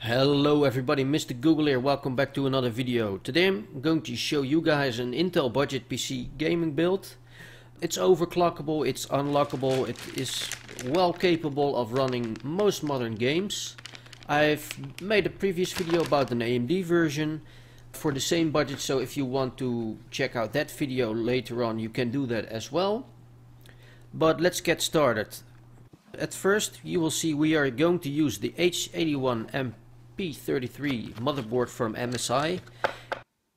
Hello everybody, Mr. Google here, welcome back to another video. Today I'm going to show you guys an Intel budget PC gaming build. It's overclockable, it's unlockable, it is well capable of running most modern games. I've made a previous video about an AMD version for the same budget, so if you want to check out that video later on you can do that as well. But let's get started. At first you will see we are going to use the H81MP33 motherboard from MSI.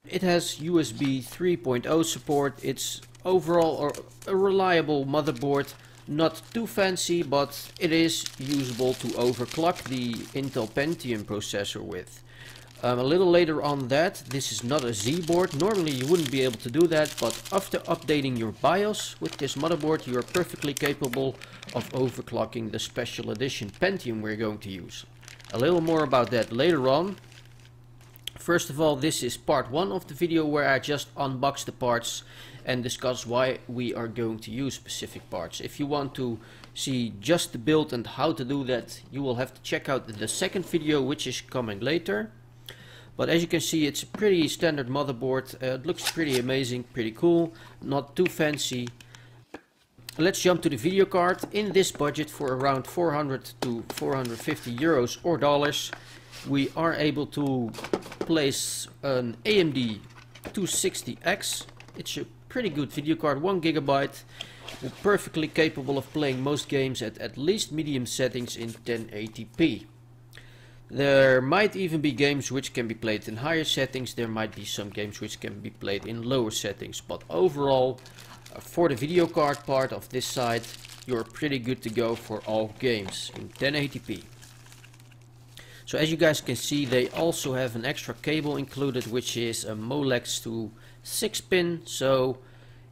It has USB 3.0 support. It's overall a reliable motherboard, not too fancy, but it is usable to overclock the Intel Pentium processor with. A little later on that, this is not a Z board. Normally you wouldn't be able to do that, but after updating your BIOS with this motherboard you are perfectly capable of overclocking the special edition Pentium we're going to use. A little more about that later on. First of all, this is part 1 of the video where I just unbox the parts and discuss why we are going to use specific parts. If you want to see just the build and how to do that, you will have to check out the second video, which is coming later. But as you can see, it's a pretty standard motherboard. It looks pretty amazing, pretty cool, not too fancy. Let's jump to the video card. In this budget for around 400 to 450 euros or dollars, we are able to place an AMD 260X. It's a pretty good video card, 1 GB, perfectly capable of playing most games at least medium settings in 1080p. There might even be games which can be played in higher settings. There might be some games which can be played in lower settings, but overall for the video card part of this side you're pretty good to go for all games in 1080p. So as you guys can see, they also have an extra cable included, which is a Molex to 6-pin, so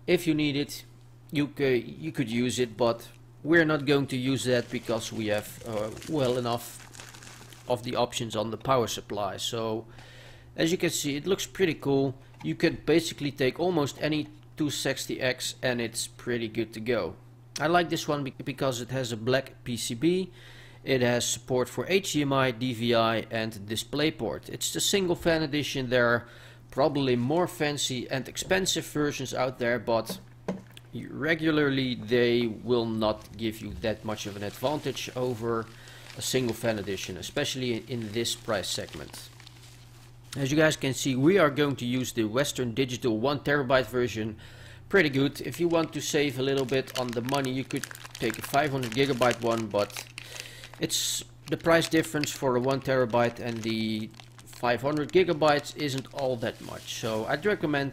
if you need it you could use it, but we're not going to use that because we have well enough of the options on the power supply. So as you can see, it looks pretty cool. You can basically take almost any 260X and it's pretty good to go. I like this one because it has a black PCB. It has support for HDMI, DVI and DisplayPort. It's the single fan edition. There are probably more fancy and expensive versions out there, but regularly they will not give you that much of an advantage over a single fan edition, especially in this price segment. As you guys can see, we are going to use the Western Digital 1TB version. Pretty good. If you want to save a little bit on the money, you could take a 500 GB one, but it's the price difference for a 1TB and the 500 GB isn't all that much, so I'd recommend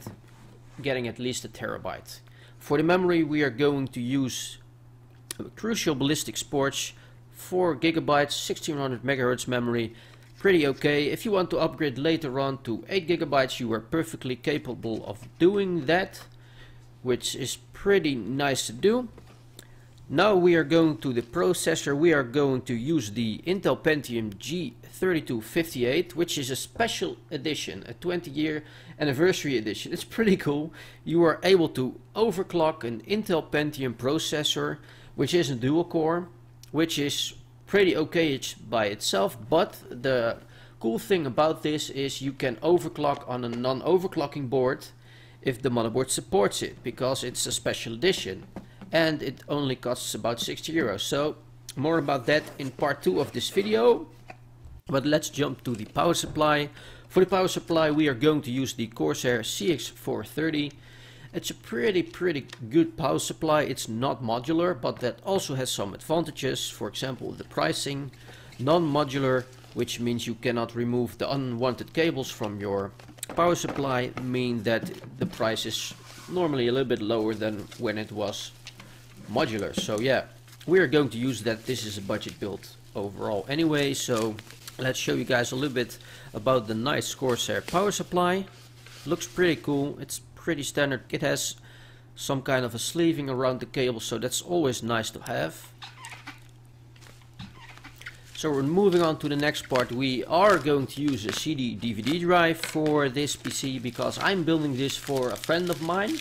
getting at least a terabyte. For the memory, we are going to use Crucial Ballistix Sports, 4 GB, 1600 MHz memory. Pretty okay. If you want to upgrade later on to 8 GB, you are perfectly capable of doing that, which is pretty nice to do. Now we are going to the processor. We are going to use the Intel Pentium G3258, which is a special edition, a 20-year anniversary edition. It's pretty cool. You are able to overclock an Intel Pentium processor, which is a dual core, which is pretty okay by itself, but the cool thing about this is you can overclock on a non-overclocking board if the motherboard supports it, because it's a special edition and it only costs about 60 euros. So more about that in part 2 of this video. But let's jump to the power supply. For the power supply we are going to use the Corsair CX430. It's a pretty good power supply. It's not modular, but that also has some advantages. For example, the pricing. Non-modular, which means you cannot remove the unwanted cables from your power supply, mean that the price is normally a little bit lower than when it was modular. So yeah, we are going to use that. This is a budget build overall anyway, so let's show you guys a little bit about the nice Corsair power supply. Looks pretty cool. It's pretty standard. It has some kind of a sleeving around the cable, so that's always nice to have. So we're moving on to the next part. We are going to use a CD DVD drive for this PC because I'm building this for a friend of mine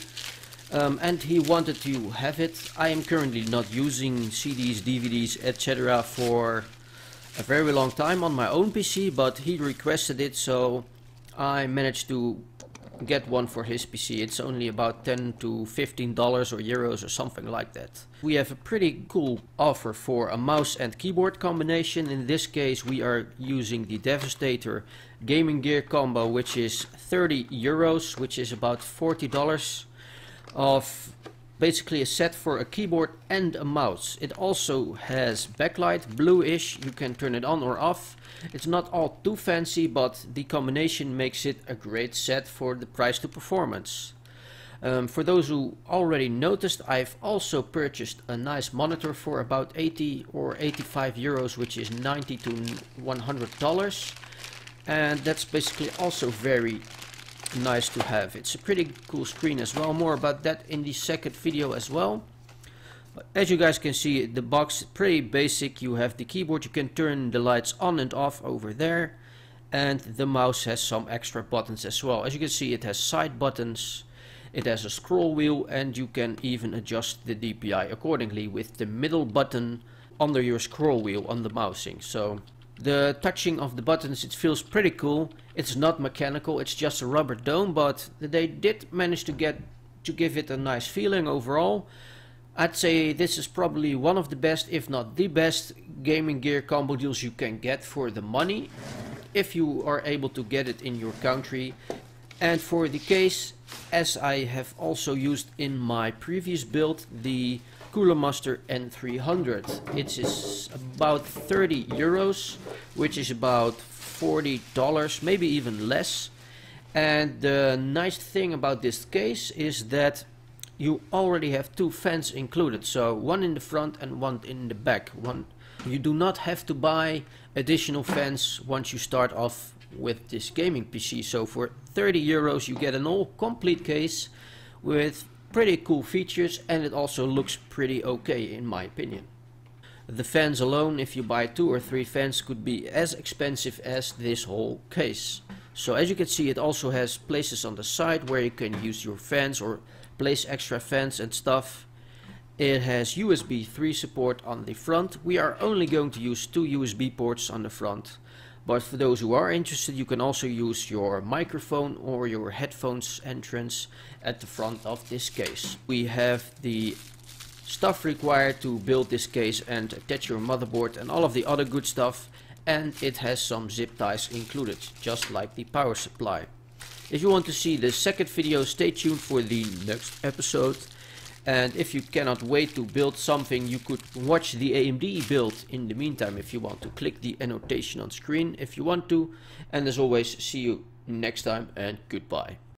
and he wanted to have it. I am currently not using CDs, DVDs, etc. for a very long time on my own PC, but he requested it, so I managed to get one for his PC. It's only about $10 to $15 or euros or something like that. We have a pretty cool offer for a mouse and keyboard combination. In this case we are using the Devastator gaming gear combo, which is 30 euros, which is about $40 of basically a set for a keyboard and a mouse. It also has backlight, bluish, you can turn it on or off. It's not all too fancy, but the combination makes it a great set for the price to performance. For those who already noticed, I've also purchased a nice monitor for about 80 or 85 euros, which is $90 to $100. And that's basically also very nice to have. It's a pretty cool screen as well. More about that in the second video as well. As you guys can see, the box is pretty basic. You have the keyboard, you can turn the lights on and off over there, and the mouse has some extra buttons as well. As you can see, it has side buttons, it has a scroll wheel, and you can even adjust the DPI accordingly with the middle button under your scroll wheel on the mousing. So the touching of the buttons, it feels pretty cool. It's not mechanical, it's just a rubber dome, but they did manage to give it a nice feeling overall. I'd say this is probably one of the best, if not the best, gaming gear combo deals you can get for the money, if you are able to get it in your country. And for the case, as I have also used in my previous build, the Cooler Master N300. It is about 30 euros, which is about $40, maybe even less. And the nice thing about this case is that you already have two fans included, so one in the front and one in the back. You do not have to buy additional fans once you start off with this gaming PC. So for 30 euros you get an all complete case with pretty cool features, and it also looks pretty okay in my opinion. The fans alone, if you buy 2 or 3 fans, could be as expensive as this whole case. So as you can see, it also has places on the side where you can use your fans or place extra fans and stuff. It has USB 3 support on the front. We are only going to use 2 USB ports on the front, but for those who are interested, you can also use your microphone or your headphones entrance at the front of this case. We have the stuff required to build this case and attach your motherboard and all of the other good stuff, and it has some zip ties included, just like the power supply. If you want to see the second video, stay tuned for the next episode. And if you cannot wait to build something, you could watch the AMD build in the meantime if you want to. Click the annotation on screen if you want to. And as always, see you next time and goodbye.